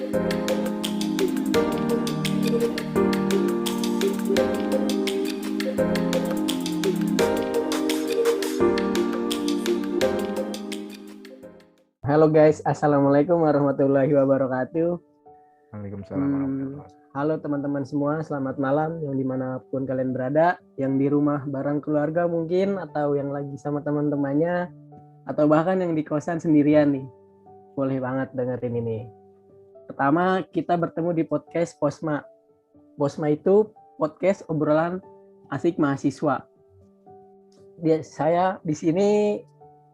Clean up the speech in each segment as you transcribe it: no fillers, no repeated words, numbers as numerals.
Halo guys, assalamualaikum warahmatullahi wabarakatuh. Waalaikumsalam warahmatullahi wabarakatuh. Halo teman-teman semua, selamat malam yang dimanapun kalian berada, yang di rumah bareng keluarga mungkin, atau yang lagi sama teman-temannya, atau bahkan yang di kosan sendirian nih. Boleh banget dengerin ini. Pertama, kita bertemu di podcast Posma. Posma itu podcast obrolan asik mahasiswa. Saya di sini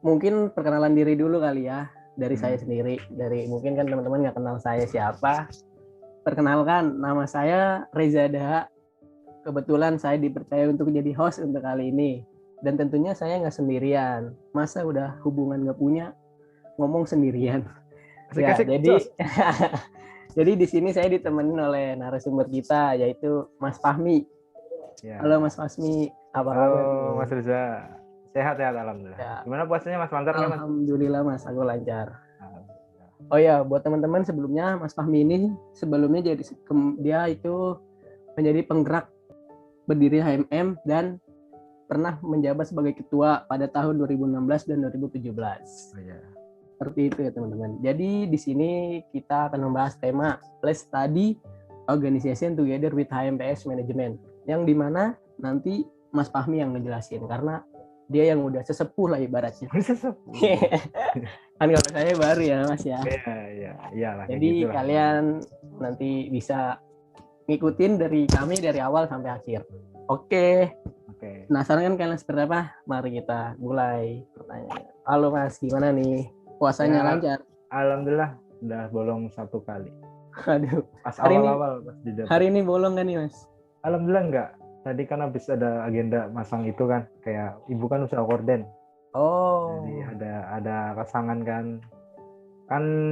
mungkin perkenalan diri dulu kali ya. Dari saya sendiri, dari mungkin kan teman-teman nggak kenal saya siapa. Perkenalkan, nama saya Reza Daha. Kebetulan saya dipercaya untuk jadi host untuk kali ini. Dan tentunya saya nggak sendirian. Masa udah hubungan nggak punya, ngomong sendirian. Ya, jadi di sini saya ditemenin oleh narasumber kita, yaitu Mas Fahmi. Ya. Halo Mas Fahmi, apa kabar? Halo Mas Reza. Sehat-sehat alhamdulillah. Ya. Gimana puasanya Mas, lancar nggak Mas? Alhamdulillah Mas, aku lancar. Oh ya, buat teman-teman sebelumnya Mas Fahmi ini sebelumnya dia itu menjadi penggerak berdiri HMM dan pernah menjabat sebagai ketua pada tahun 2016 dan 2017. Oh ya. Seperti itu ya teman-teman. Jadi di sini kita akan membahas tema Let's Study Organization Together with HMPS Management, yang dimana nanti Mas Fahmi yang ngejelasin karena dia yang udah sesepuh lah ibaratnya. Sesepuh. Kan kalau saya baru ya Mas ya. Iya lah. Jadi gitu kalian nanti bisa ngikutin dari kami dari awal sampai akhir. Oke. Penasaran kan kalian seperti apa? Mari kita mulai pertanyaan. Halo Mas, gimana nih? Puasanya ya, lancar? Alhamdulillah, udah bolong 1 kali. Aduh. Pas awal-awal pas di Depok. Hari ini bolong kan nih Mas? Alhamdulillah enggak. Tadi kan habis ada agenda masang itu kan, kayak ibu kan usaha korden. Oh. Jadi ada pasangan kan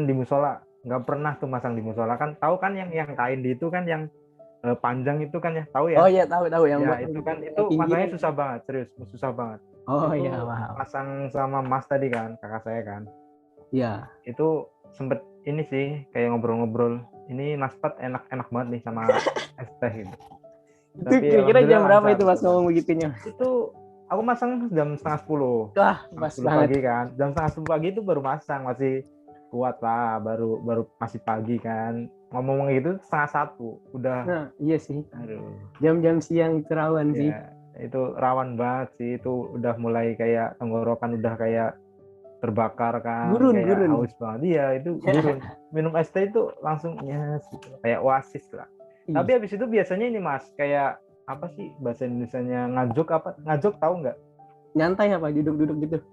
di musola nggak pernah tuh masang di musola kan, tahu kan yang kain di itu kan yang panjang itu kan ya, tahu ya? Oh iya tahu yang ya, itu kan itu masangnya susah banget, serius susah banget. Oh itu iya paham. Pasang sama Mas tadi kan, kakak saya kan. Iya. Itu sempet ini sih kayak ngobrol-ngobrol. Ini naspat enak banget nih sama es teh gitu. Itu kira-kira jam berapa itu Mas ngomong begitunya? Itu aku masang jam 9:30. Wah, pas banget. Pagi kan. Jam 9:30 pagi itu baru masang, masih kuat lah, baru masih pagi kan. Ngomong gitu 1:30 udah. Nah, iya sih. Aduh. Jam-jam siang itu rawan sih. Itu rawan banget sih, itu udah mulai kayak tenggorokan udah kayak terbakar kan, gurun. haus banget. Iya, itu gurun. Minum es teh itu langsung yes, gitu. Kayak oasis lah. Tapi habis itu biasanya ini Mas, kayak apa sih bahasa Indonesianya, ngajok apa? Ngajok tahu nggak? Nyantai apa? Duduk-duduk gitu?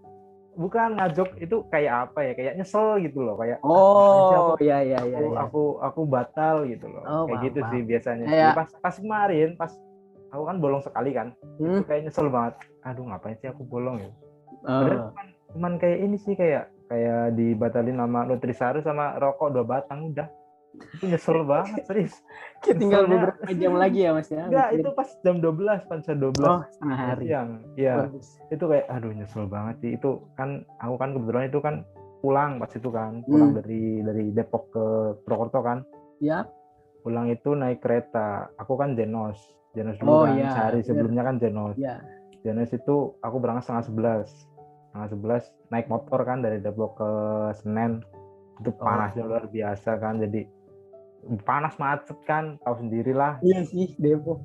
Bukan, ngajok itu kayak apa ya? Kayak nyesel gitu loh, kayak iya. Aku batal gitu loh. Oh, kayak gitu sih biasanya. Kayak... Pas kemarin, pas aku kan bolong sekali kan. Itu kayak nyesel banget. Aduh, ngapain sih aku bolong ya? Padahal cuman kayak ini sih, kayak dibatalin sama Nutrisari sama rokok 2 batang udah. Itu nyesel banget, serius. Tinggal beberapa jam lagi ya Mas ya? Enggak, itu pas jam 12, pas jam 12. Oh, setengah hari. Siang. Iya. Itu kayak aduh nyesel banget sih. Itu kan aku kan kebetulan itu kan pulang pas itu kan. Pulang dari Depok ke Purwokerto kan. Iya. Pulang itu naik kereta. Aku kan Jenos dulu kan. Iya. Sehari sebelumnya kan Jenos. Iya. Jenos itu aku berangkat 10:30. Naik motor kan dari Depok ke Senen. Itu panasnya luar biasa kan. Jadi panas macet kan, tahu sendirilah. Iya sih, Depok.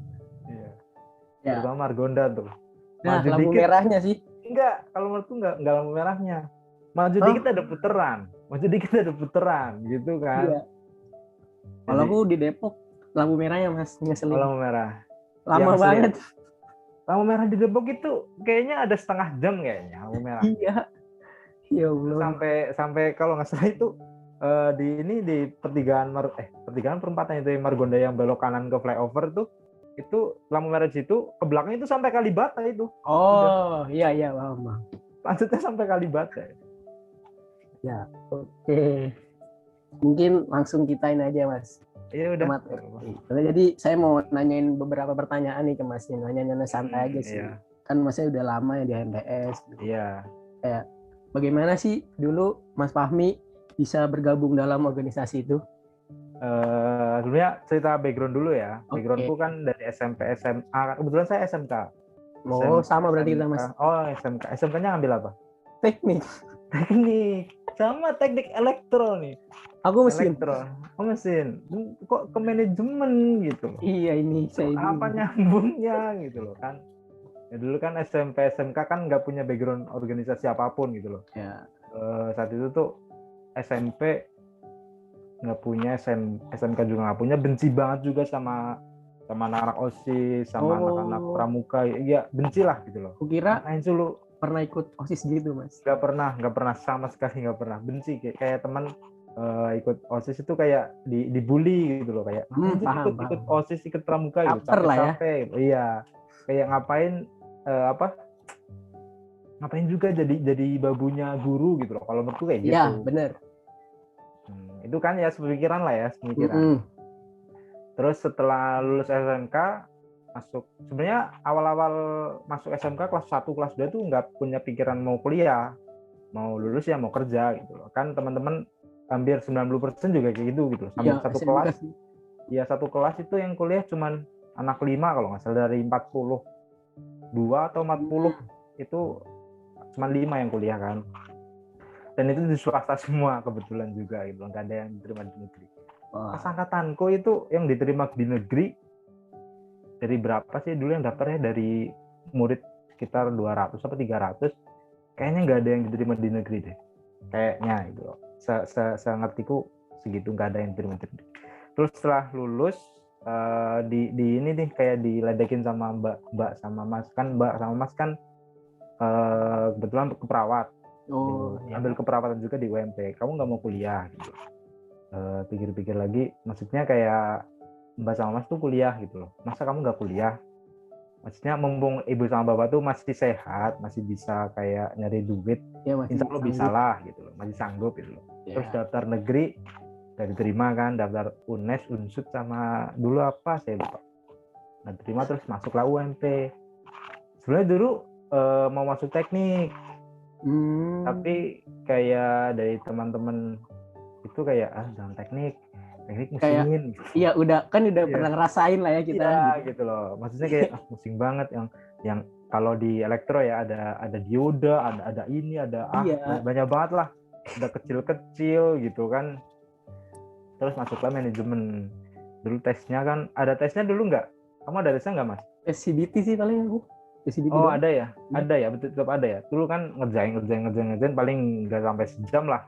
Iya. Terutama Margonda tuh. Nah, lampu merahnya sih. Enggak, kalau menurutku enggak lampu merahnya. Maju dikit ada puteran gitu kan. Iya. Kalau aku di Depok lampu merahnya Mas ngeselin. Lampu merah. Lama banget. Lampu merah di Depok itu kayaknya ada setengah jam kayaknya lampu merah. Iya. Ya Allah. Sampai kalau nggak salah itu di pertigaan perempatan itu Margonda yang belok kanan ke flyover tuh, itu lampu merah di situ, ke belakang itu sampai Kalibata itu. Oh, iya paham. Lanjutnya sampai Kalibata. Ya, oke. Mungkin langsung kita ini aja Mas. Iya udah. Jadi saya mau nanyain beberapa pertanyaan nih ke Mas, nanya santai aja sih. Iya. Kan Masnya udah lama ya di HMPS. Iya. Kayak bagaimana sih dulu Mas Fahmi bisa bergabung dalam organisasi itu? Sebenarnya cerita background dulu ya. Oke. Backgroundku kan dari SMP, SMA. Kebetulan saya SMK. Oh, sama berarti kita, SMK. Mas. Oh, SMK. SMK-nya ngambil apa? Teknik. Teknik. Sama teknik elektro nih. Aku mesin. Elektro. Oh, mesin. Kok ke manajemen gitu loh. Iya, ini saya Apa nyambungnya gitu loh kan. Ya, dulu kan SMP, SMK kan nggak punya background organisasi apapun gitu loh. Ya. Saat itu tuh SMP nggak punya, SMK juga nggak punya, benci banget juga sama anak-anak OSIS, sama anak-anak pramuka, ya benci lah gitu loh. Kukira ngapain sih lu pernah ikut OSIS gitu, Mas? nggak pernah sama sekali, nggak pernah. Benci kayak teman ikut OSIS itu kayak dibully gitu loh, kayak ngapain ikut OSIS, ikut pramuka gitu, capek-capek gitu. Iya, kayak ngapain juga jadi babunya guru gitu loh, kalau menurutku kayak gitu. Iya, benar. Itu kan ya pemikiran lah ya, pemikiran. Terus setelah lulus SMK, masuk, sebenarnya awal-awal masuk SMK kelas 1, kelas 2 tuh nggak punya pikiran mau kuliah, mau lulus ya mau kerja gitu loh. Kan teman-teman hampir 90% juga kayak gitu loh. Sambil satu kelas. Ya, satu kelas itu yang kuliah cuman anak 5 kalau nggak salah, dari 42 atau 40 itu cuman 5 yang kuliah kan. Dan itu di swasta semua kebetulan juga gitu, nggak ada yang diterima di negeri. Pas angkatanku itu yang diterima di negeri dari berapa sih dulu yang daftarnya, dari murid sekitar 200 atau 300, kayaknya nggak ada yang diterima di negeri deh kayaknya gitu loh. Sengertiku segitu, nggak ada yang diterima di negeri. Terus setelah lulus di ini nih kayak diledekin sama mbak sama mas kan, kebetulan keperawat. Ambil keperawatan juga di UMP, kamu nggak mau kuliah gitu. Pikir-pikir lagi, maksudnya kayak mbak sama mas tuh kuliah gitu loh, masa kamu nggak kuliah? Maksudnya mumpung ibu sama bapak tuh masih sehat, masih bisa kayak nyari duit, ya, insya Allah bisa lah gitu loh, masih sanggup gitu loh. Terus daftar negeri nggak diterima kan, daftar UNES, UNSUD sama dulu apa saya lupa, nggak diterima. Terus masuklah UMP. Sebenarnya dulu mau masuk teknik, tapi kayak dari teman-teman itu kayak jangan teknik mesin kayak, iya udah pernah ngerasain lah ya kita. Gitu loh, maksudnya kayak pusing banget, yang kalau di elektro ya ada dioda, ada ini, ada banyak banget lah, ada kecil-kecil gitu kan. Terus masuklah manajemen. Dulu tesnya kan, ada tesnya dulu nggak? Kamu ada tesnya nggak, Mas? CBT sih paling aku. Oh ada ya, betul, tetap ada ya. Dulu kan ngerjain paling nggak sampai sejam lah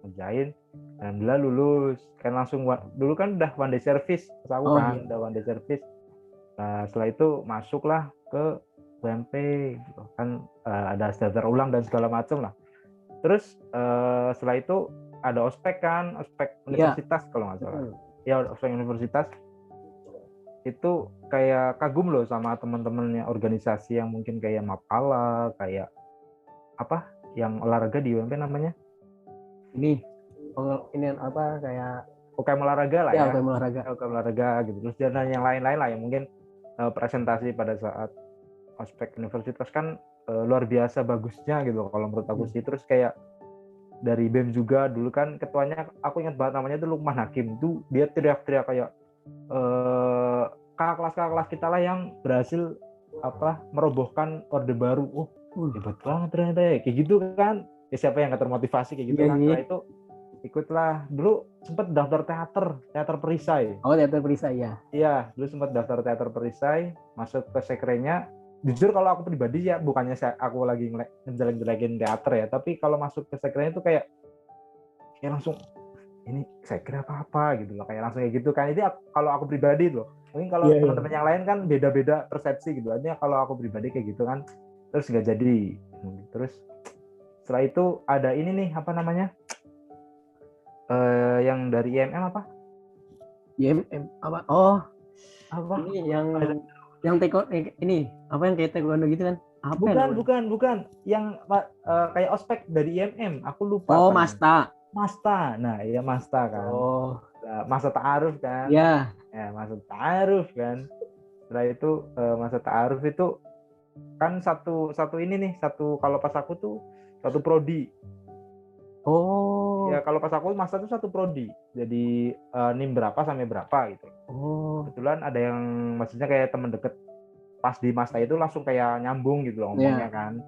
ngerjain. Alhamdulillah lulus kan, langsung dulu kan udah one day service udah one day service. Setelah itu masuklah ke UMP gitu kan, ada daftar ulang dan segala macam lah. Terus setelah itu ada ospek kan, ospek universitas kalau nggak salah. Ya, ospek universitas itu kayak kagum loh sama teman-temannya organisasi yang mungkin kayak Mapala, kayak apa yang olahraga di UMP namanya ini apa kayak UKM olahraga lah ya. UKM olahraga gitu. Terus dan yang lain-lain lah yang mungkin presentasi pada saat ospek universitas kan luar biasa bagusnya gitu kalau menurut aku sih. Terus kayak dari BEM juga dulu kan ketuanya, aku ingat banget namanya tuh Lukman Hakim, tuh dia teriak-teriak kayak kakak kelas kita lah yang berhasil merobohkan orde baru. Hebat banget ternyata ya, kayak gitu kan. Ya, siapa yang nggak termotivasi kayak gitu kan. Setelah itu ikutlah, dulu sempat daftar teater Perisai. Teater Perisai ya. Iya, dulu sempat daftar teater Perisai, masuk ke sekrenya. Jujur kalau aku pribadi ya, bukannya aku lagi ngejelek-jelekin teater ya, tapi kalau masuk ke sekrenya itu kayak langsung ini sekre apa gitu loh, kayak langsung kayak gitu kan. Ini kalau aku pribadi loh. Mungkin kalau teman-teman yang lain kan beda-beda persepsi gitu. Artinya kalau aku pribadi kayak gitu kan, terus nggak jadi. Terus setelah itu ada ini nih, apa namanya? Yang dari IMM apa? IMM apa? Apa? Ini yang taekwondo ini, apa yang kayak taekwondo gitu kan? Apa bukan. Yang kayak ospek dari IMM, aku lupa. Masta. Nah, iya Masta kan. Masa ta'aruf kan. Iya. Ya, masa ta'aruf kan. Setelah itu masa ta'aruf itu kan satu ini nih, kalau pas aku tuh satu prodi. Ya kalau pas aku masa itu satu prodi. Jadi NIM berapa sampai berapa gitu. Kebetulan ada yang maksudnya kayak teman deket pas di masa itu langsung kayak nyambung gitu loh ngomongnya kan.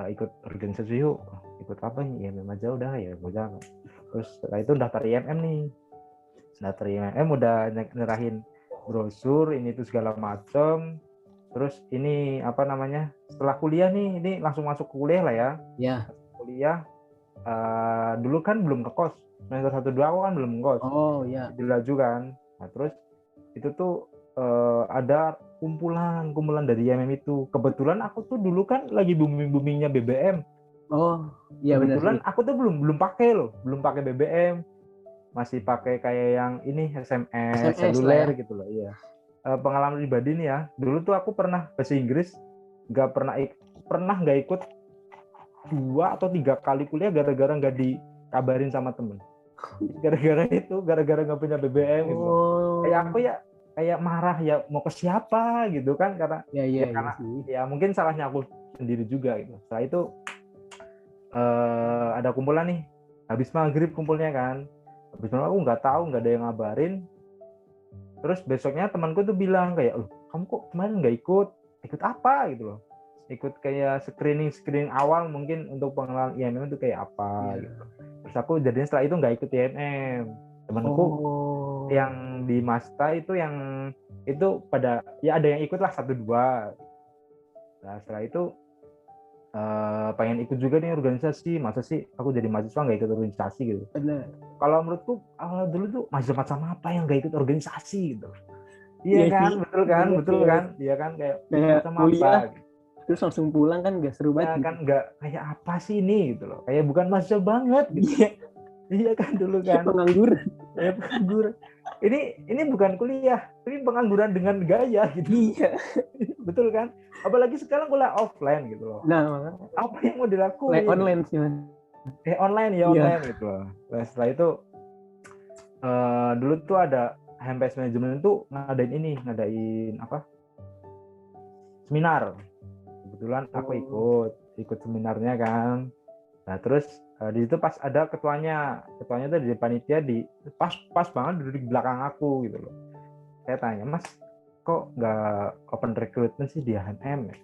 Ikut organisasi yuk. Ikut apa nih? Ya memang aja udah ya udah. Terus setelah itu daftar IMM nih. Daftar IMM udah nyerahin brosur ini tuh segala macem. Terus ini apa namanya? Setelah kuliah nih, ini langsung masuk kuliah lah ya. Ya. Kuliah dulu kan belum ngekos. Semester 1 2 aku kan belum ngekos. Oh iya. Di laju kan. Nah, terus itu tuh ada kumpulan dari IMM itu. Kebetulan aku tuh dulu kan lagi boomingnya BBM. Oh iya benar. Kebetulan aku tuh belum pakai loh, belum pakai BBM. Masih pakai kayak yang ini SMS seluler gitu loh. Iya. Pengalaman pribadi nih ya. Dulu tuh aku pernah bahasa Inggris nggak ikut 2 atau 3 kali kuliah gara-gara nggak dikabarin sama temen. Gara-gara nggak punya BBM gitu. Kayak aku ya kayak marah ya mau ke siapa gitu kan karena karena ya mungkin salahnya aku sendiri juga gitu. Setelah itu ada kumpulan nih habis maghrib kumpulnya kan. Habis maghrib aku nggak tahu, nggak ada yang ngabarin. Terus besoknya temanku tuh bilang kayak, kamu kok kemarin nggak ikut apa gitu loh. Ikut kayak screening awal mungkin untuk pengenalan IMM itu kayak apa gitu. Terus aku jadinya setelah itu nggak ikut IMM. Temanku yang di Masta itu yang itu pada ya ada yang ikut lah 1-2. Nah setelah itu pengen ikut juga nih organisasi. Masa sih aku jadi mahasiswa nggak ikut organisasi gitu. Kalau menurutku awal dulu tuh mahasiswa macam apa yang nggak ikut organisasi gitu. Iya kan, betul kan, iya kan kayak macam apa gitu. Terus langsung pulang kan nggak seru banget. Ya kan nggak kayak apa sih ini gitu loh. Kayak bukan mahasiswa banget gitu. Iya kan dulu kan. Pengangguran. Ya pengangguran. Ini bukan kuliah, tapi pengangguran dengan gaya gitu. Iya. Betul kan? Apalagi sekarang kuliah offline gitu loh. Nah, apa yang mau dilakuin? Online sih man. Online gitu loh. Nah, setelah itu dulu tuh ada HMPS Management itu ngadain apa? Seminar. Kebetulan aku ikut seminarnya kan. Nah, terus di situ pas ada ketuanya tuh di panitia pas banget duduk di belakang aku gitu loh. Saya tanya, "Mas, kok nggak open recruitment sih di HMM ya?"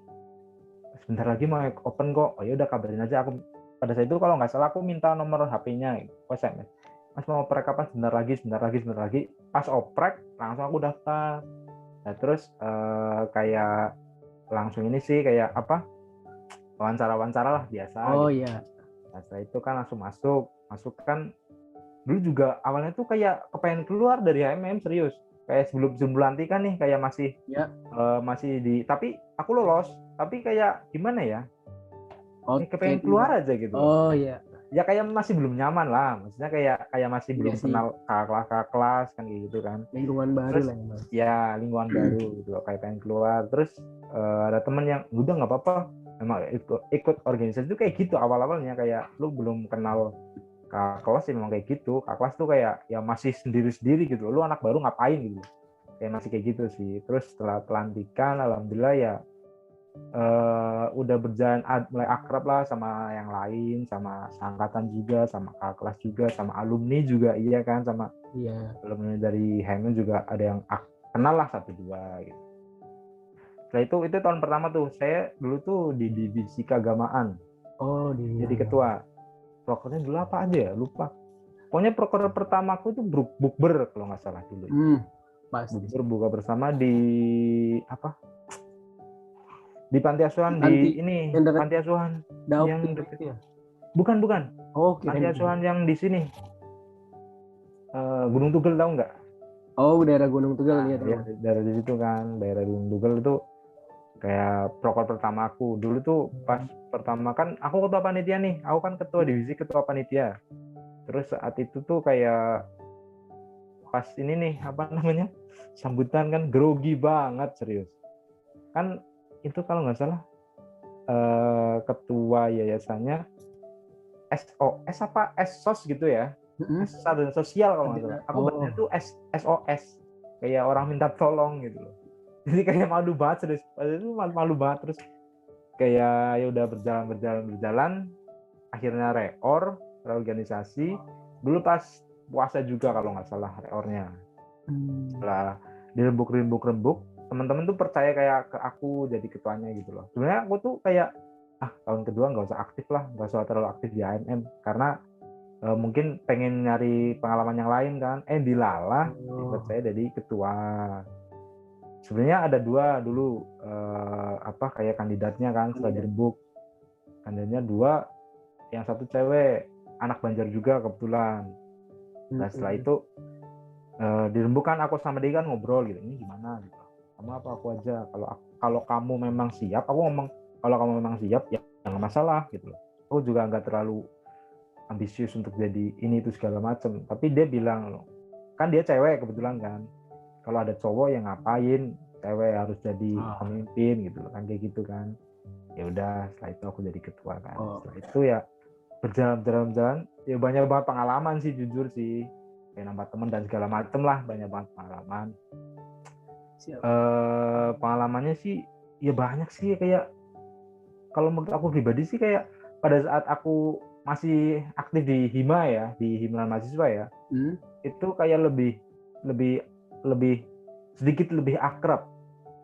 Sebentar lagi mau open kok. Oh ya udah kabarin aja aku. Pada saat itu kalau nggak salah aku minta nomor HP-nya gitu. SMS. Mas mau oprek kapan? Sebentar lagi. Pas oprek langsung aku daftar. Nah, terus kayak langsung ini sih kayak apa? Wawancara lah biasa. Oh gitu. iya. Nah, setelah itu kan langsung masuk kan dulu juga awalnya tuh kayak kepengen keluar dari HMM serius. Kayak sebelum pelantikan nih kayak masih tapi aku lolos, tapi kayak gimana ya? Kepengen keluar aja gitu. Oh iya. Ya kayak masih belum nyaman lah, maksudnya kayak masih belum kenal kakak kelas kan gitu kan. Lingkungan baru terus, lah Mas. Ya lingkungan baru gitu loh, kayak pengen keluar. Terus ada temen yang udah nggak apa-apa, emang ikut organisasi itu kayak gitu awalnya kayak lu belum kenal kakak kelas memang kayak gitu. Kakak kelas tuh kayak ya masih sendiri gitu, lu anak baru ngapain gitu, kayak masih kayak gitu sih. Terus setelah pelantikan alhamdulillah ya udah berjalan mulai akrab lah sama yang lain, sama seangkatan juga, sama kakak kelas juga, sama alumni juga, iya kan, sama alumni dari HMM juga ada yang kenal lah 1-2 gitu. Setelah itu tahun pertama tuh saya dulu tuh di divisi keagamaan. Jadi ketua. Prokernya dulu apa aja ya, lupa. Pokoknya proker pertamaku itu bukber kalau nggak salah dulu. Bukber buka bersama di apa? Di panti asuhan panti asuhan yang deket ya? Bukan. Panti asuhan yang di sini. Gunung Tugel tahu nggak? Oh, daerah Gunung Tugel ya. Daerah di situ kan, daerah Gunung Tugel itu kayak proker pertama aku. Dulu tuh pas pertama kan aku ketua panitia nih. Aku kan ketua divisi, ketua panitia. Terus saat itu tuh kayak pas ini nih apa namanya? Sambutan kan grogi banget serius. Kan itu kalau nggak salah ketua yayasannya SOS apa SOS gitu ya, sadar sosial kalau nggak salah. Aku bacanya tuh SOS, kayak orang minta tolong gitu loh. Jadi kayak malu banget serius. Itu malu banget. Terus kayak ya udah berjalan, akhirnya reorganisasi dulu pas puasa juga kalau nggak salah reornya. Setelah dirembuk teman-teman tuh percaya kayak ke aku jadi ketuanya gitu loh. Sebenarnya aku tuh kayak tahun kedua nggak usah aktif lah, nggak usah terlalu aktif di HMM karena mungkin pengen nyari pengalaman yang lain kan. Dilalah dipercaya jadi ketua. Sebenarnya ada 2 dulu kayak kandidatnya kan setelah dirembuk. Kandidatnya 2, yang satu cewek, anak Banjar juga kebetulan. Nah setelah itu dirembuk kan aku sama dia kan ngobrol gitu, ini gimana gitu. Kamu apa aku aja, kalau kamu memang siap, aku ngomong kalau kamu memang siap ya nggak masalah gitu loh. Aku juga nggak terlalu ambisius untuk jadi ini itu segala macam. Tapi dia bilang loh, kan dia cewek kebetulan kan, kalau ada cowok yang ngapain cewek harus jadi pemimpin gitu loh kan, kayak gitu kan. Ya udah setelah itu aku jadi ketua kan. Setelah itu ya berjalan ya banyak banget pengalaman sih, jujur sih, kayak nambah teman dan segala macem lah, banyak banget pengalaman. Pengalamannya sih ya banyak sih, kayak kalau menurut aku pribadi sih kayak pada saat aku masih aktif di Hima ya, di himpunan mahasiswa ya, itu kayak lebih sedikit lebih akrab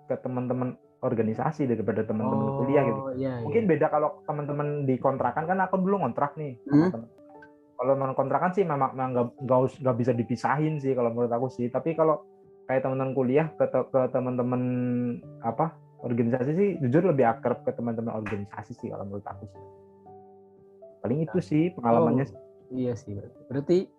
ke teman-teman organisasi daripada teman-teman kuliah gitu. Mungkin beda kalau teman-teman di kontrakan kan, aku dulu ngontrak nih sama teman. Kalau kontrakan sih memang nggak bisa dipisahin sih kalau menurut aku sih. Tapi kalau kayak teman-teman kuliah ke teman-teman organisasi sih, jujur lebih akrab ke teman-teman organisasi sih kalau menurut aku sih. Paling itu sih pengalamannya. Iya sih. Berarti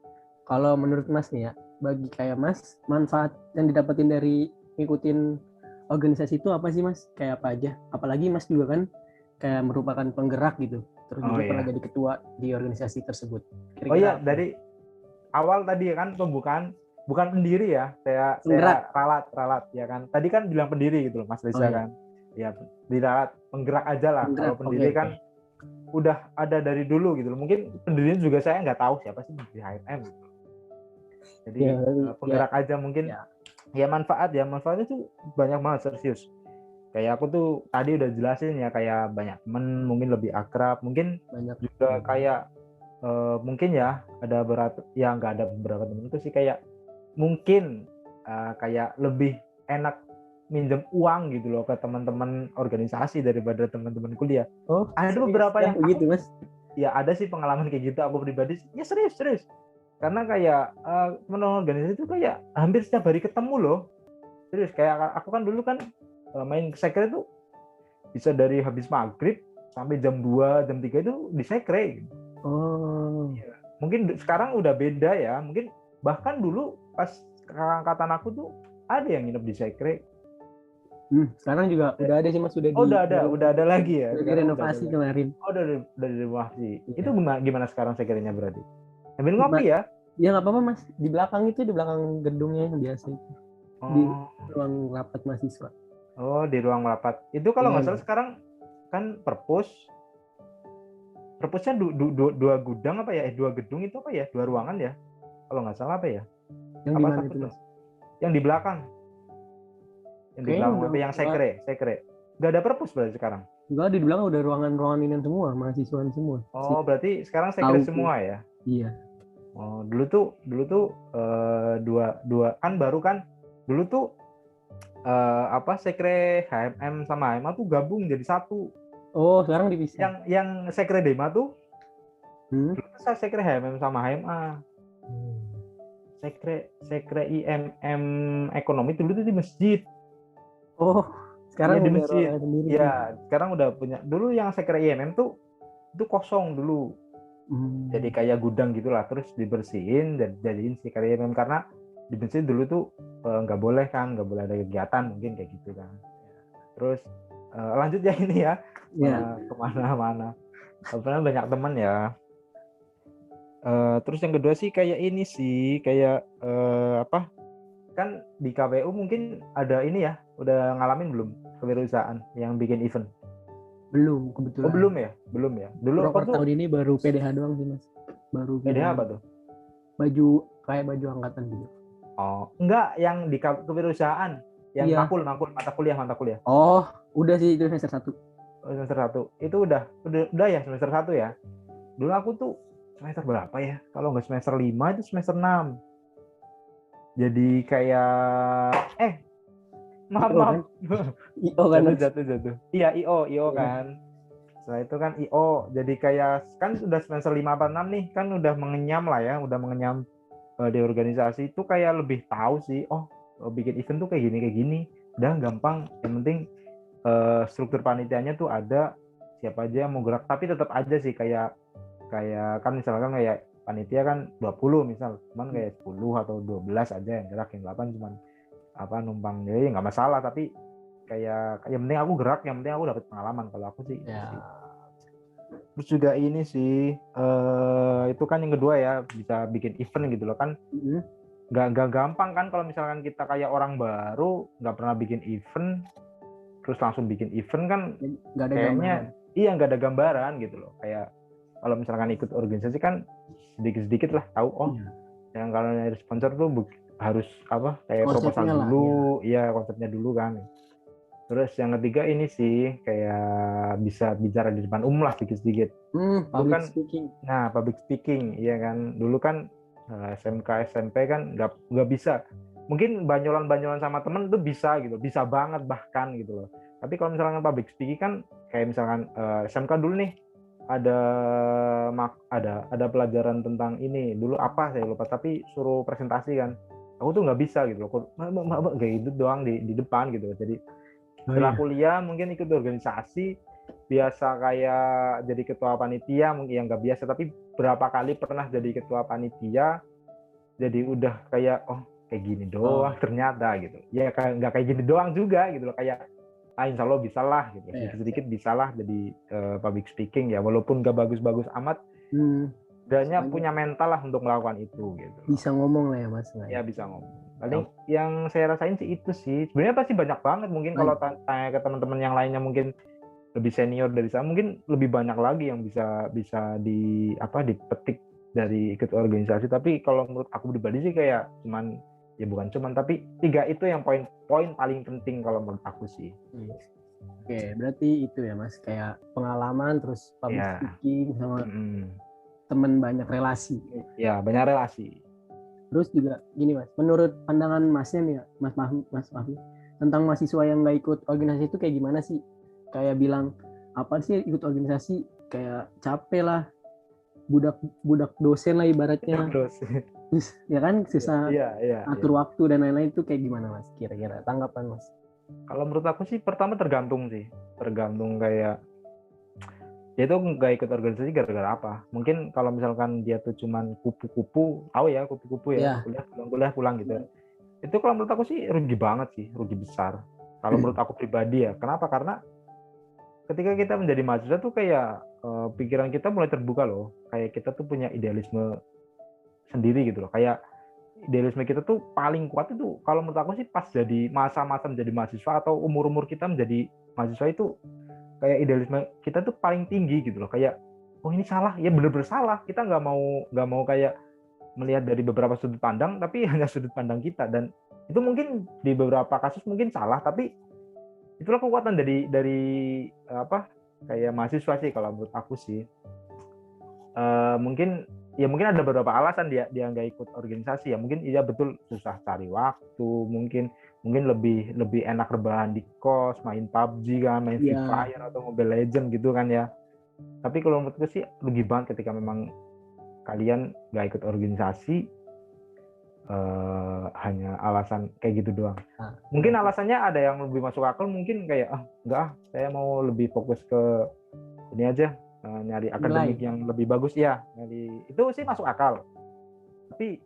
kalau menurut Mas nih ya, bagi kayak Mas, manfaat yang didapetin dari ngikutin organisasi itu apa sih Mas? Kayak apa aja? Apalagi Mas juga kan kayak merupakan penggerak gitu. Terus juga pernah jadi ketua di organisasi tersebut. Kira-kira dari awal tadi kan pembukaan, bukan pendiri ya, saya ralat ya kan. Tadi kan bilang pendiri gitu loh Mas Reza kan. Ya di ralat, penggerak aja lah. Kalau pendiri kan udah ada dari dulu gitu loh. Mungkin pendirinya juga saya nggak tahu siapa sih di HMM gitu. Jadi penggerak aja mungkin. Ya manfaatnya tuh banyak banget, serius. Kayak aku tuh tadi udah jelasin ya, kayak banyak temen, mungkin lebih akrab, mungkin banyak juga kayak mungkin ya ada nggak ada beberapa temen itu sih, kayak mungkin kayak lebih enak minjem uang gitu loh ke teman-teman organisasi daripada teman-teman kuliah. Ada beberapa yang gitu Mas. Ya ada sih pengalaman kayak gitu aku pribadi. Ya serius. Karena kayak teman-teman organisasi itu kayak hampir setiap hari ketemu loh. Serius, kayak aku kan dulu kan main sekre itu bisa dari habis maghrib sampai jam 2, jam 3 itu di sekre. Ya, mungkin sekarang udah beda ya. Mungkin bahkan dulu pas angkatan aku tuh ada yang nginep di sekre. Sekarang juga udah ada sih Mas, udah ada lagi ya. Udah direnovasi kemarin. Udah direnovasi. Itu gimana sekarang sekrenya berarti? Sambil ngopi ya? Ya nggak apa-apa Mas. Di belakang gedungnya yang biasa itu. Di ruang rapat mahasiswa. Di ruang rapat. Itu kalau nggak salah sekarang kan perpusnya 2 gudang apa ya? 2 gedung itu apa ya? 2 ruangan ya? Kalau nggak salah apa ya? Yang di mana itu Mas? Yang di belakang. Yang di belakang apa? Yang sekre. Nggak ada perpus berarti sekarang? Enggak, di belakang udah ruangan ini semua, mahasiswaan semua. Berarti sekarang sekre semua ya? Iya. Dulu tuh dua kan baru kan. Dulu tuh sekre HMM sama HMA tuh gabung jadi satu. Sekarang dipisah. Yang sekre Dema tuh dulu tuh sekre HMM sama HMA. Sekre IMM ekonomi dulu tuh di masjid. Sekarang di masjid. Ya, sekarang udah punya. Dulu yang sekre IMM tuh itu kosong dulu. Jadi kayak gudang gitulah, terus dibersihin dan jadiin sekre IMM karena di masjid dulu tuh nggak boleh ada kegiatan mungkin kayak gitu kan. Terus lanjut ya ini ya. Kemana-mana. Sebenarnya banyak teman ya. Terus yang kedua sih kayak ini sih, kayak kan di KPU mungkin ada ini ya, udah ngalamin belum kewirausahaan yang bikin event? Belum, kebetulan. Belum ya. Dulu aku tuh tahun ini baru PDH doang sih Mas. Baru PDH apa tuh? Baju angkatan gitu. Enggak, yang di kewirausahaan, yang makul mata kuliah. Udah sih itu semester 1. Semester 1. Itu udah ya semester 1 ya. Dulu aku tuh semester berapa ya? Kalau nggak semester 5 itu semester 6. Jadi kayak maaf. IO kan Mas? Jatuh. Iya, IO kan. Setelah itu kan IO. Jadi kayak kan udah semester 5 apa 6 nih, kan udah mengenyam lah ya, udah mengenyam di organisasi itu kayak lebih tahu sih. Bikin event tuh kayak gini. Udah gampang. Yang penting struktur panitianya tuh ada, siapa aja yang mau gerak, tapi tetap aja sih kayak kan misalkan kayak panitia kan 20 misal, cuman kayak 10 atau 12 aja yang gerak, yang 8 cuman numpang, jadi nggak masalah. Tapi kayak yang penting aku gerak, yang penting aku dapat pengalaman kalau aku sih. Ya. Terus juga ini sih itu kan yang kedua ya, bisa bikin event gitu loh kan. Nggak gampang kan kalau misalkan kita kayak orang baru nggak pernah bikin event terus langsung bikin event kan, nggak ada kayaknya gambaran. iya nggak ada gambaran gitu loh. Kayak kalau misalkan ikut organisasi kan sedikit lah tahu yang kalau nyari sponsor tuh harus kayak proposal dulu, iya konsepnya dulu kan. Terus yang ketiga ini sih kayak bisa bicara di depan umum lah sedikit. Public speaking. Nah, public speaking, iya kan. Dulu kan SMK SMP kan nggak bisa. Mungkin banyolan sama temen tuh bisa gitu, bisa banget bahkan gitu loh. Tapi kalau misalkan public speaking kan kayak misalkan SMK dulu nih ada pelajaran tentang ini dulu apa saya lupa, tapi suruh presentasi kan. Aku tuh nggak bisa gitu loh. Kayak gitu doang di depan gitu. Jadi setelah kuliah mungkin ikut organisasi biasa kayak jadi ketua panitia, mungkin yang nggak biasa tapi berapa kali pernah jadi ketua panitia, jadi udah kayak kayak gini doang ternyata gitu ya, kayak nggak kayak gini doang juga gitu loh, kayak insya Allah bisa lah gitu, sedikit bisa lah jadi public speaking ya, walaupun nggak bagus-bagus amat, setidaknya punya mental lah untuk melakukan itu gitu. Bisa ngomong lah ya Mas. Ya bisa ngomong. Paling yang saya rasain sih itu sih. Sebenarnya pasti banyak banget, mungkin kalau tanya ke teman-teman yang lainnya mungkin lebih senior dari saya, mungkin lebih banyak lagi yang bisa dipetik dari ikut organisasi. Tapi kalau menurut aku pribadi sih kayak bukan cuman tapi 3 itu yang poin paling penting kalau menurut aku sih. Oke, berarti itu ya Mas, kayak pengalaman terus public speaking sama teman, banyak relasi. Ya, banyak relasi. Terus juga gini Mas, menurut pandangan Masnya nih ya, Mas Fahmi, tentang mahasiswa yang nggak ikut organisasi itu kayak gimana sih? Kayak bilang apa sih ikut organisasi, kayak capek lah, budak dosen lah ibaratnya. Terus ya kan susah atur waktu dan lain-lain, itu kayak gimana Mas? Kira-kira tanggapan Mas? Kalau menurut aku sih pertama tergantung kayak dia tuh nggak ikut organisasi gara-gara apa. Mungkin kalau misalkan dia tuh cuman kupu-kupu, tahu ya kupu-kupu ya, kuliah pulang gitu. Itu kalau menurut aku sih rugi banget sih, rugi besar. Kalau menurut aku pribadi ya. Kenapa? Karena ketika kita menjadi mahasiswa tuh kayak pikiran kita mulai terbuka loh. Kayak kita tuh punya idealisme sendiri gitu loh. Kayak idealisme kita tuh paling kuat itu kalau menurut aku sih pas jadi masa-masa menjadi mahasiswa atau umur-umur kita menjadi mahasiswa itu kayak idealisme kita tuh paling tinggi gitu loh. Kayak ini salah, ya bener-bener salah. Kita nggak mau kayak melihat dari beberapa sudut pandang, tapi hanya sudut pandang kita, dan itu mungkin di beberapa kasus mungkin salah, tapi itulah kekuatan dari kayak mahasiswa sih kalau menurut aku sih. Mungkin ada beberapa alasan dia nggak ikut organisasi ya. Mungkin iya betul susah cari waktu, mungkin lebih enak rebahan di kos, main PUBG kan, main Free Fire atau Mobile Legends gitu kan ya. Tapi kalau menurutku sih rugi banget ketika memang kalian nggak ikut organisasi hanya alasan kayak gitu doang. Mungkin alasannya ada yang lebih masuk akal, mungkin kayak enggak, saya mau lebih fokus ke ini aja, nyari akademik yang lebih bagus ya, nyari itu sih masuk akal. Tapi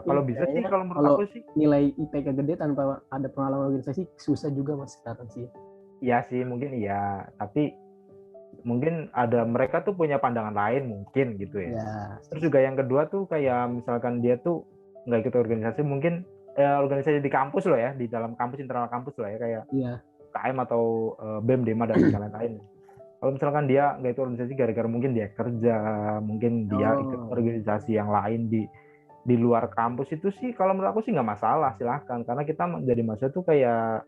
kalau bisa sih kalau menurut aku sih nilai IPK gede tanpa ada pengalaman organisasi susah juga Mas sekarang sih. Iya sih mungkin iya, tapi mungkin ada mereka tuh punya pandangan lain mungkin gitu ya. Terus juga yang kedua tuh kayak misalkan dia tuh nggak ikut organisasi, mungkin organisasi di kampus loh ya, di dalam kampus, internal kampus loh ya, kayak KM atau BEM, DEMA dan lain-lain. Kalau misalkan dia nggak ikut organisasi gara-gara mungkin dia kerja, mungkin dia ikut organisasi yang lain di luar kampus, itu sih kalau menurut aku sih nggak masalah, silahkan. Karena kita menjadi mahasiswa tuh kayak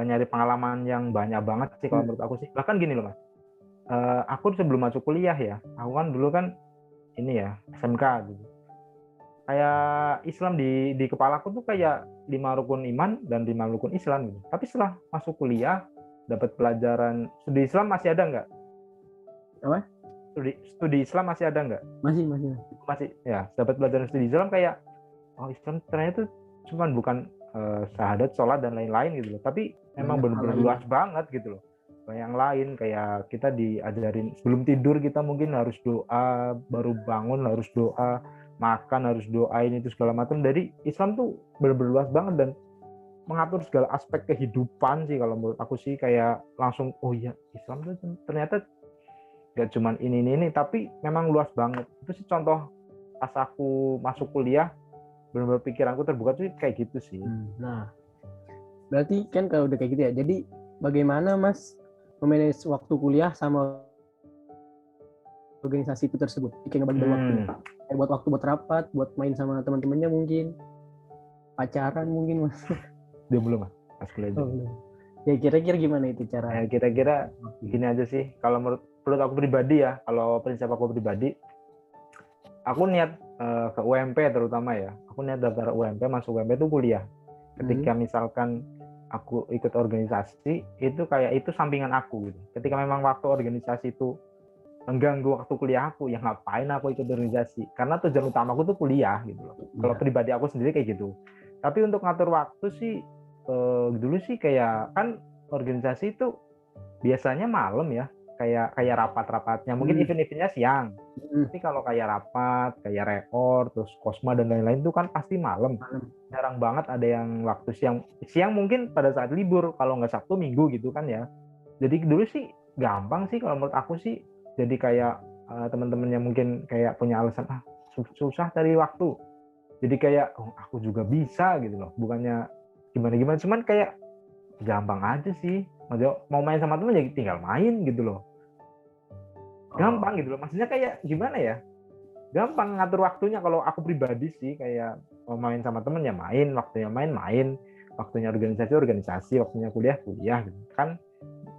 nyari pengalaman yang banyak banget sih kalau menurut aku sih. Bahkan gini loh Mas, aku sebelum masuk kuliah ya, aku kan dulu kan ini ya SMK gitu. Kayak Islam di kepala aku tuh kayak 5 rukun iman dan 5 rukun Islam gitu. Tapi setelah masuk kuliah dapat pelajaran studi Islam masih ada nggak? Apa? Studi Islam masih ada nggak? Masih ya, dapat pelajaran studi Islam kayak Islam ternyata tuh cuman bukan syahadat, sholat dan lain-lain gitu loh. Tapi emang benar-benar luas banget gitu loh. Yang lain kayak kita diajarin sebelum tidur kita mungkin harus doa, baru bangun harus doa, makan harus doain itu segala macam. Dari Islam tuh benar-benar luas banget dan mengatur segala aspek kehidupan sih kalau menurut aku sih, kayak langsung oh iya Islam tuh ternyata gak cuman ini tapi memang luas banget. Itu sih contoh pas aku masuk kuliah benar-benar pikiranku terbuka tuh kayak gitu sih. Nah, berarti kan kalau udah kayak gitu ya, jadi bagaimana Mas memanage waktu kuliah sama organisasi itu tersebut? Kayak ngebagi waktunya. Kayak buat waktu buat rapat, buat main sama teman-temannya mungkin, pacaran mungkin Mas. Dia belum Mas, pas kuliah. Ya kira-kira gimana itu cara? Ya kira-kira gini aja sih. Kalau menurut aku pribadi ya, kalau prinsip aku pribadi, aku niat ke UMP terutama ya. Aku niat daftar UMP, masuk UMP itu kuliah. Ketika misalkan aku ikut organisasi, itu kayak itu sampingan aku gitu. Ketika memang waktu organisasi itu mengganggu waktu kuliah aku, ya ngapain aku ikut organisasi? Karena tujuan utama aku tuh kuliah gitu loh. Kalau pribadi aku sendiri kayak gitu. Tapi untuk ngatur waktu sih, dulu sih kayak kan organisasi itu biasanya malam ya, kayak rapat-rapatnya. Mungkin event-eventnya siang. Tapi kalau kayak rapat, kayak reor, terus kosma dan lain-lain itu kan pasti malam. Jarang banget ada yang waktu siang. Siang mungkin pada saat libur, kalau nggak Sabtu Minggu gitu kan ya. Jadi dulu sih gampang sih kalau menurut aku sih. Jadi kayak teman-temannya mungkin kayak punya alasan susah cari waktu. Jadi kayak aku juga bisa gitu loh. Bukannya gimana-gimana, cuman kayak gampang aja sih. Maksudnya mau main sama temen ya tinggal main gitu loh. Gampang gitu loh. Maksudnya kayak gimana ya? Gampang ngatur waktunya kalau aku pribadi sih, kayak mau main sama temen ya main, waktunya main, waktunya organisasi, waktunya kuliah gitu. Kan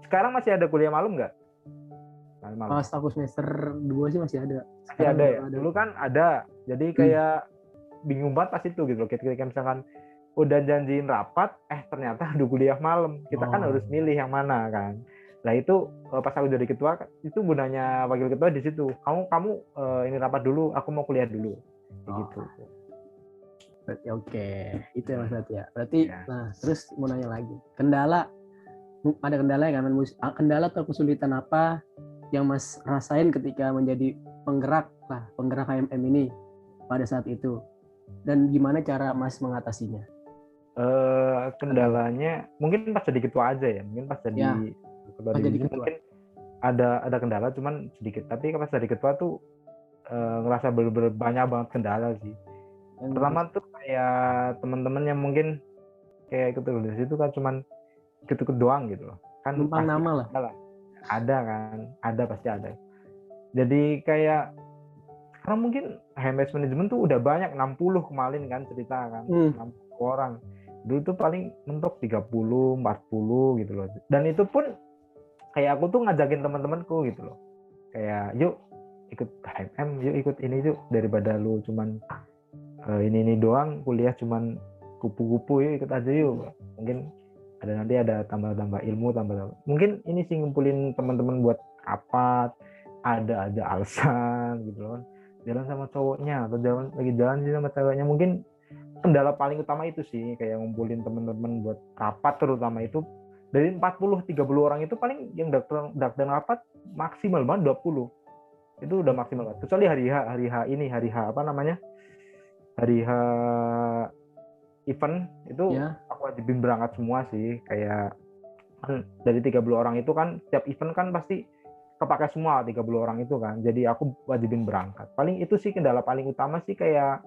sekarang masih ada kuliah malam nggak? Pas aku semester 2 sih masih ada. Masih ada ya? Dulu kan ada. Jadi kayak bingung banget pas itu gitu loh. Ketika misalkan udah janjiin rapat, ternyata ada kuliah malam. Kita kan harus milih yang mana kan. Nah itu pas aku jadi ketua, itu gunanya wakil ketua di situ. Kamu ini rapat dulu, aku mau kuliah dulu. Gitu. Berarti oke. Itu ya Mas berarti ya. Berarti nah terus mau nanya lagi. Ada kendala ya kan? Kendala atau kesulitan apa yang Mas rasain ketika menjadi penggerak HMM ini pada saat itu? Dan gimana cara Mas mengatasinya? Kendalanya mungkin pas jadi ketua aja ya. Mungkin pas jadi ketua divisi mungkin ada kendala cuman sedikit. Tapi pas jadi ketua tuh ngerasa banyak banget kendala sih. Pertama tuh kayak teman-teman yang mungkin kayak ikut organisasi itu kan cuman ikut doang gitu loh. Kan numpang nama lah. Ada kan, pasti ada. Jadi kayak sekarang mungkin HMS Management tuh udah banyak, 60 kemarin kan cerita kan, 60 orang. Dulu tuh paling mentok 30, 40 gitu loh. Dan itu pun kayak aku tuh ngajakin teman-temanku gitu loh. Kayak yuk ikut HMM, yuk ikut ini yuk, daripada lu cuman ini doang, kuliah cuman kupu-kupu, yuk ikut aja yuk. Mungkin nanti ada tambah-tambah ilmu, mungkin ini sih ngumpulin teman-teman buat rapat, ada aja alasan gitu loh. Jalan sama cowoknya atau lagi jalan sih sama ceweknya, mungkin kendala paling utama itu sih, kayak ngumpulin teman-teman buat rapat. Terutama itu dari 40-30 orang itu paling yang daftar rapat maksimal banget 20. Itu udah maksimal banget. Kecuali hari H event itu aku wajibin berangkat semua sih. Kayak kan dari 30 orang itu kan setiap event kan pasti kepakai semua 30 orang itu kan. Jadi aku wajibin berangkat. Paling itu sih kendala paling utama sih, kayak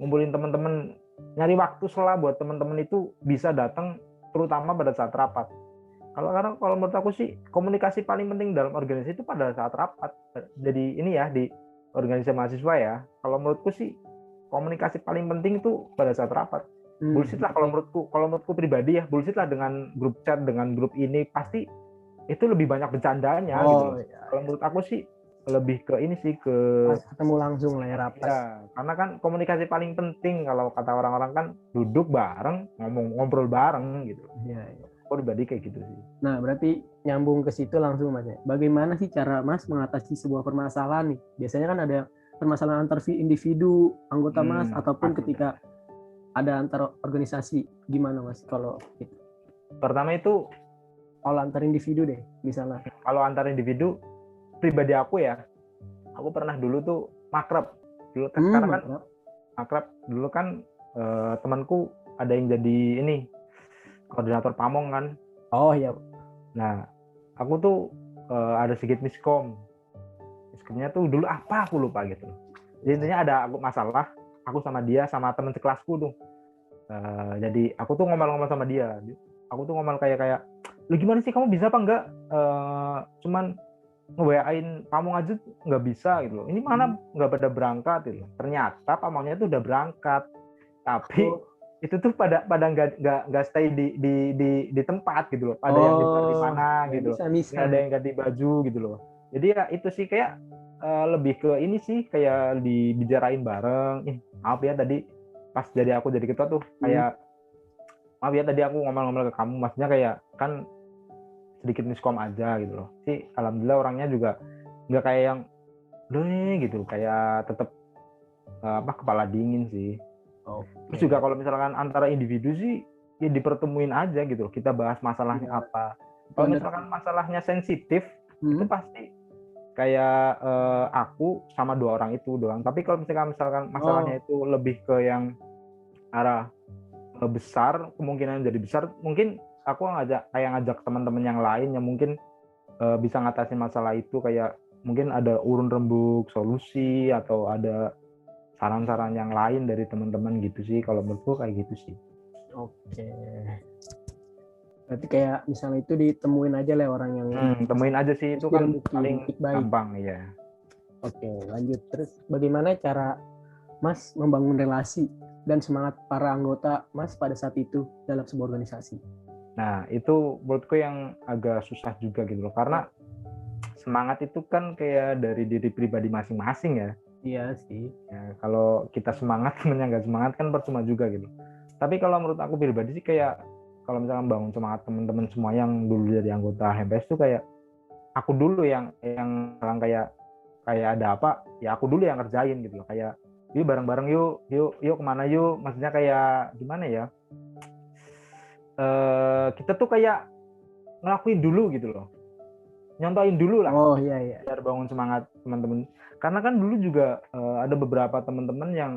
ngumpulin teman-teman, nyari waktu sela buat teman-teman itu bisa datang terutama pada saat rapat. Kalau menurut aku sih komunikasi paling penting dalam organisasi itu pada saat rapat. Jadi ini ya di organisasi mahasiswa ya. Kalau menurutku sih komunikasi paling penting itu pada saat rapat. Bullshit lah kalau menurutku pribadi ya, bullshit lah dengan grup chat, dengan grup ini pasti itu lebih banyak bercandanya gitu loh. Iya. Kalau menurut aku sih lebih ke ini sih, ke Pas ketemu langsung lah ya, rapat. ya, karena kan komunikasi paling penting kalau kata orang-orang kan duduk bareng, ngobrol bareng gitu. Iya. Aku pribadi kayak gitu sih. Nah, berarti nyambung ke situ langsung Mas ya. Bagaimana sih cara Mas mengatasi sebuah permasalahan nih? Biasanya kan ada permasalahan antar individu, anggota Mas, ataupun pasti. ketika ada antar organisasi. Gimana Mas kalau gitu? Pertama itu Kalau antar individu deh, misalnya. Kalau antar individu, pribadi aku ya, aku pernah dulu tuh makrab. Dulu kan sekarang kan makrab. Dulu kan temanku ada yang jadi ini koordinator pamong kan. Oh iya. Nah, aku tuh ada sedikit miskom. Miskomnya tuh dulu apa aku lupa gitu. Jadi intinya ada masalah, aku sama dia sama teman sekelasku tuh. Jadi aku tuh ngomel-ngomel sama dia. Aku tuh ngomel kayak lu gimana sih, kamu bisa apa enggak cuman nge-WA-in pamong aja nggak bisa gitu loh. Ini mana nggak pada berangkat gitu. Ternyata pamongnya tuh udah berangkat. Tapi itu tuh pada nggak stay di tempat gitu loh. Ada yang di mana gitu loh. Ada yang ganti baju gitu loh. Jadi ya itu sih kayak lebih ke ini sih, kayak dibicarain bareng. Maaf ya tadi pas jadi aku jadi ketua tuh kayak maaf ya tadi aku ngomel-ngomel ke kamu, maksudnya kayak kan sedikit miskom aja gitu loh. Sih alhamdulillah orangnya juga nggak kayak yang deh gitu, kayak tetap kepala dingin sih. Terus juga kalau misalkan antara individu sih ya dipertemuin aja gitu loh. Kita bahas masalahnya apa. Kalau misalkan masalahnya sensitif itu pasti kayak aku sama 2 orang itu doang. Tapi kalau misalkan masalahnya itu lebih ke yang arah besar, kemungkinan jadi besar, mungkin aku ngajak teman-teman yang lain yang mungkin bisa ngatasin masalah itu, kayak mungkin ada urun rembuk solusi atau ada saran-saran yang lain dari teman-teman gitu sih. Kalau menurutku kayak gitu sih. Oke. Berarti kayak misalnya itu ditemuin aja lah orang yang temuin aja sih, itu kan paling gampang ya. Oke, lanjut. Terus bagaimana cara Mas membangun relasi dan semangat para anggota Mas pada saat itu dalam sebuah organisasi? Nah, itu menurutku yang agak susah juga gitu loh. Karena semangat itu kan kayak dari diri pribadi masing-masing ya. Iya sih. Ya, kalau kita semangat, temennya nggak semangat kan percuma juga gitu. Tapi kalau menurut aku pribadi sih kayak kalau misalkan bangun semangat teman-teman semua yang dulu jadi anggota HMPS tuh kayak aku dulu yang kayak ada apa ya aku dulu yang ngerjain gitu loh. Kayak yuk bareng-bareng yuk kemana yuk, maksudnya kayak gimana ya, kita tuh kayak ngelakuin dulu gitu loh, nyontoin dulu lah. Oh iya. Biar bangun semangat teman-teman. Karena kan dulu juga ada beberapa teman-teman yang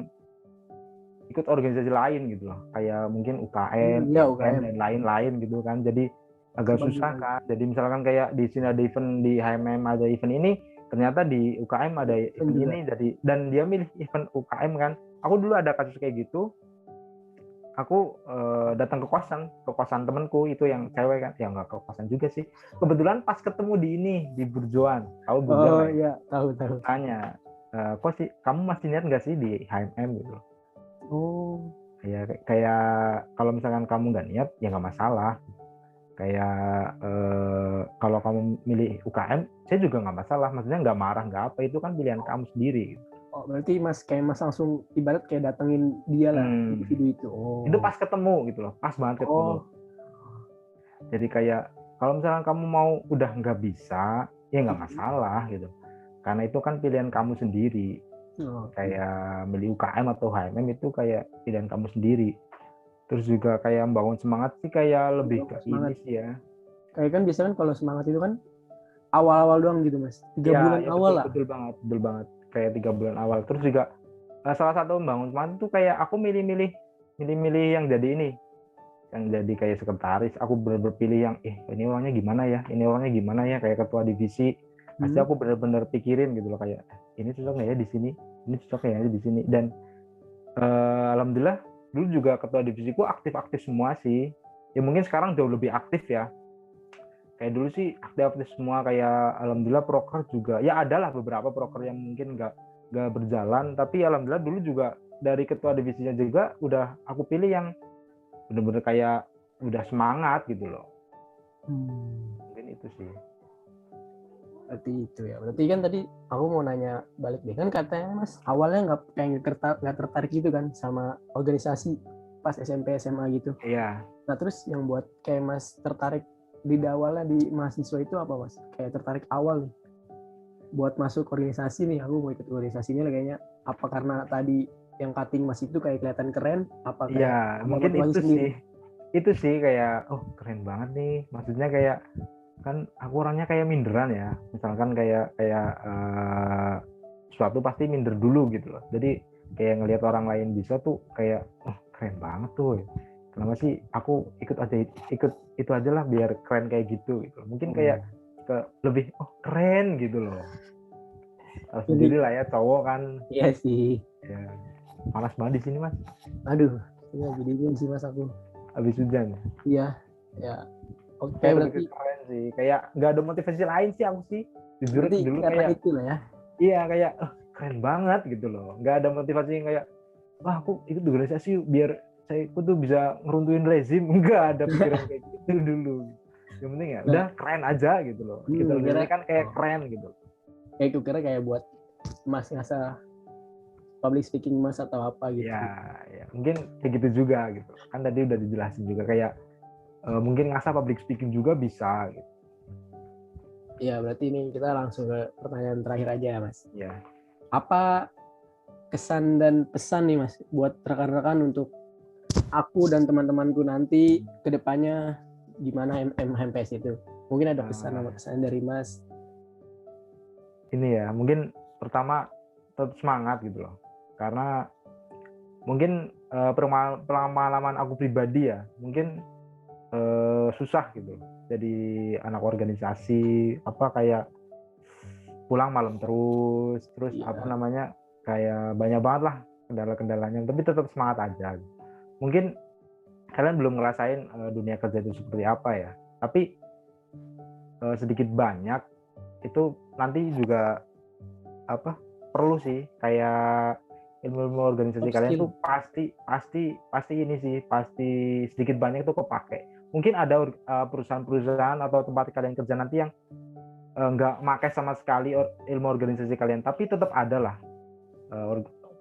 ikut organisasi lain gitu loh, kayak mungkin UKM, dan lain-lain gitu kan. Jadi agak susah kan. Jadi misalkan kayak di sini ada event, di HMM ada event ini, ternyata di UKM ada event ini, jadi dan dia milih event UKM kan. Aku dulu ada kasus kayak gitu. Aku datang ke kosan temanku itu yang cewek kan, ya nggak ke kosan juga sih. Kebetulan pas ketemu di Burjoan, tahu Burjoan? Oh iya, tahu. Tanya, kok sih kamu masih niat nggak sih di HMM gitu? Oh. Ya kayak kalau misalkan kamu nggak niat ya nggak masalah. Kayak kalau kamu milih UKM, saya juga nggak masalah. Maksudnya nggak marah, nggak apa, itu kan pilihan kamu sendiri. Gitu. Oh, berarti Mas langsung ibarat kayak datengin dia lah, individu itu. Oh. Itu pas ketemu gitu loh, pas banget ketemu. Jadi kayak kalau misalkan kamu mau udah nggak bisa, ya nggak masalah gitu. Karena itu kan pilihan kamu sendiri. Kayak milih UKM atau HMM itu kayak pilihan kamu sendiri. Terus juga kayak membangun semangat sih kayak lebih ke ini sih ya. Kayak kan biasanya kan kalau semangat itu kan awal-awal doang gitu Mas. 3 bulan awal lah. Betul banget. Kayak 3 bulan awal. Terus juga salah satu membangun semangat itu kayak aku milih yang jadi ini, yang jadi kayak sekretaris. Aku benar-benar pilih yang ini orangnya gimana ya, kayak ketua divisi. Pasti aku benar-benar pikirin gitu loh, kayak ini cocok nggak ya di sini, ini cocok ya di sini. Dan alhamdulillah dulu juga ketua divisiku aktif-aktif semua sih. Ya mungkin sekarang jauh lebih aktif ya. Kayak dulu sih aktif semua, kayak alhamdulillah proker juga. Ya adalah beberapa proker yang mungkin nggak berjalan, tapi alhamdulillah dulu juga dari ketua divisinya juga udah aku pilih yang benar-benar kayak udah semangat gitu loh. Mungkin itu sih. Berarti itu ya. Berarti kan tadi aku mau nanya balik deh, kan katanya Mas awalnya nggak tertarik gitu kan sama organisasi pas SMP SMA gitu. Iya. Nah terus yang buat kayak Mas tertarik di awalnya di mahasiswa itu apa Mas? Kayak tertarik awal nih buat masuk organisasi nih, aku mau ikut organisasi ini kayaknya. Apa karena tadi yang cutting Mas itu kayak kelihatan keren? Apa kayak Iya, ada mungkin motivasi itu sendiri? sih. Itu sih kayak keren banget nih. Maksudnya kayak kan aku orangnya kayak minderan ya. Misalkan kayak suatu pasti minder dulu gitu loh. Jadi kayak ngelihat orang lain bisa tuh kayak keren banget tuh. Kenapa sih aku ikut itu aja lah biar keren kayak gitu. Mungkin kayak lebih keren gitu loh. Tahu sendiri lah ya, cowok kan. Iya sih. Ya, panas banget di sini Mas. Aduh, ini lagi dingin sih Mas aku. Habis hujan. Iya, ya. Oke, Berarti berarti keren sih. Kayak nggak ada motivasi lain sih aku sih. Jujur berarti dulu karena kayak itu lah ya. iya kayak keren banget gitu loh. Nggak ada motivasi yang kayak wah aku ikut organisasi biar aku tuh bisa ngeruntuhin rezim. Nggak ada pikiran kayak gitu dulu. Yang penting ya udah keren aja gitu loh. Kita ini kan kayak keren gitu. Kayak aku kira kayak buat Mas ngasah public speaking Mas atau apa gitu. Ya mungkin kayak gitu juga gitu. Kan tadi udah dijelasin juga kayak mungkin ngasah public speaking juga bisa gitu. Iya, berarti ini kita langsung ke pertanyaan terakhir aja ya Mas. Iya. Apa kesan dan pesan nih Mas buat rekan-rekan untuk aku dan teman-temanku nanti ke depannya gimana HMPS itu? Mungkin ada pesan sama kesan dari Mas. Ini ya, mungkin pertama tetap semangat gitu loh. Karena mungkin pengalaman aku pribadi ya, mungkin susah gitu. Jadi anak organisasi kayak pulang malam terus apa namanya kayak banyak banget lah kendala-kendalanya. Tapi tetap semangat aja. Mungkin kalian belum ngerasain dunia kerja itu seperti apa ya. Tapi sedikit banyak itu nanti juga perlu sih kayak ilmu organisasi kalian tuh pasti ini sih pasti sedikit banyak itu kepake. Mungkin ada perusahaan-perusahaan atau tempat kalian kerja nanti yang nggak pakai sama sekali ilmu organisasi kalian, tapi tetap ada lah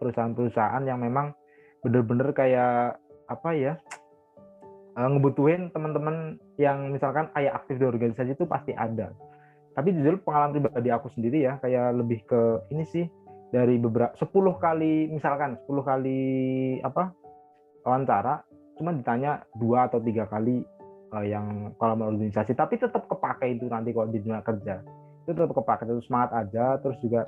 perusahaan-perusahaan yang memang bener-bener kayak ngebutuhin teman-teman yang misalkan kayak aktif di organisasi itu pasti ada. Tapi jujur pengalaman pribadi aku sendiri ya kayak lebih ke ini sih dari beberapa 10 kali wawancara cuma ditanya 2 atau 3 kali yang pengalaman organisasi, tapi tetap kepake itu nanti kalau di dunia kerja itu tetap kepake, terus semangat aja. Terus juga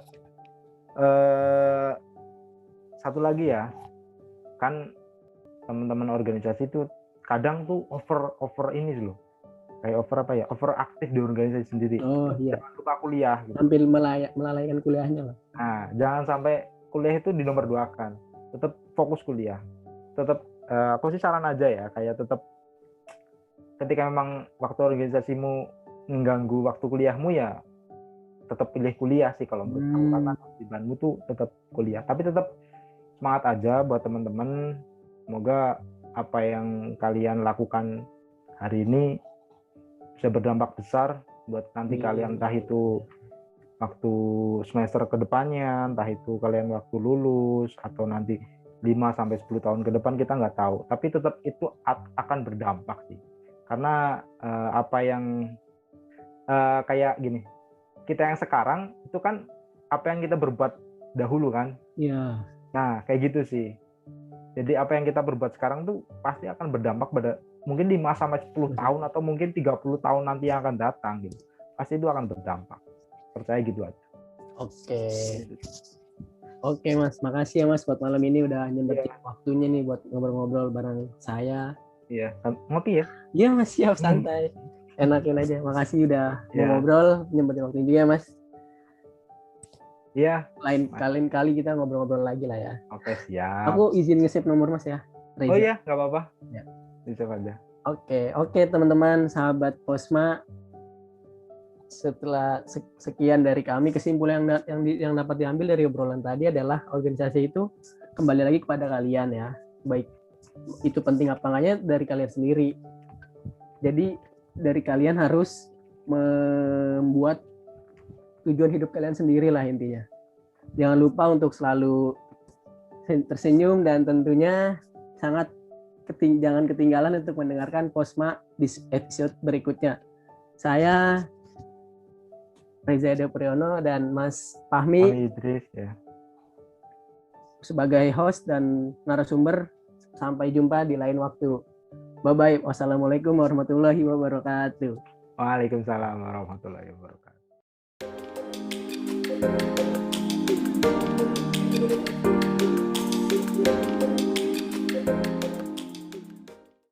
satu lagi ya kan teman-teman organisasi itu kadang tuh over ini loh, kayak over aktif di organisasi sendiri. Iya. Jangan lupa kuliah gitu. Sambil melalaikan kuliahnya lah. Nah, jangan sampai kuliah itu di nomor 2 kan. Tetap fokus kuliah. Tetap aku sih saran aja ya, kayak tetap ketika memang waktu organisasimu mengganggu waktu kuliahmu ya tetap pilih kuliah sih kalau menurut aku, karena kewajibanmu tuh tetap kuliah. Tapi tetap semangat aja buat teman-teman. Semoga apa yang kalian lakukan hari ini bisa berdampak besar buat nanti kalian, entah itu waktu semester kedepannya, entah itu kalian waktu lulus atau nanti 5-10 tahun ke depan, kita nggak tahu. Tapi tetap itu akan berdampak sih. Karena kayak gini, kita yang sekarang itu kan apa yang kita berbuat dahulu kan. Iya. Nah kayak gitu sih. Jadi apa yang kita berbuat sekarang tuh pasti akan berdampak pada mungkin 5-10 tahun atau mungkin 30 tahun nanti yang akan datang gitu. Pasti itu akan berdampak. Percaya gitu aja. Oke Mas, makasih ya Mas buat malam ini udah nyempetin waktunya nih buat ngobrol-ngobrol bareng saya. Iya, ngopi ya? Iya Mas, siap, santai. Enakin aja. Makasih udah mau ngobrol, nyempetin waktunya juga Mas. Iya. Lain kali kita ngobrol-ngobrol lagi lah ya. Oke, siap. Aku izin nge-save nomor Mas ya. Reza. Oh iya, nggak apa-apa. Ya. Di-save aja. Oke teman-teman, sahabat Posma. Setelah sekian dari kami, kesimpulan yang dapat diambil dari obrolan tadi adalah organisasi itu kembali lagi kepada kalian ya. Baik itu penting apa enggaknya dari kalian sendiri. Jadi dari kalian harus membuat tujuan hidup kalian sendiri lah intinya. Jangan lupa untuk selalu tersenyum dan tentunya jangan ketinggalan untuk mendengarkan Posma di episode berikutnya. Saya Reza Edo Priyono dan Mas Fahmi Idris ya. Sebagai host dan narasumber. Sampai jumpa di lain waktu. Bye-bye. Wassalamualaikum warahmatullahi wabarakatuh. Waalaikumsalam warahmatullahi wabarakatuh.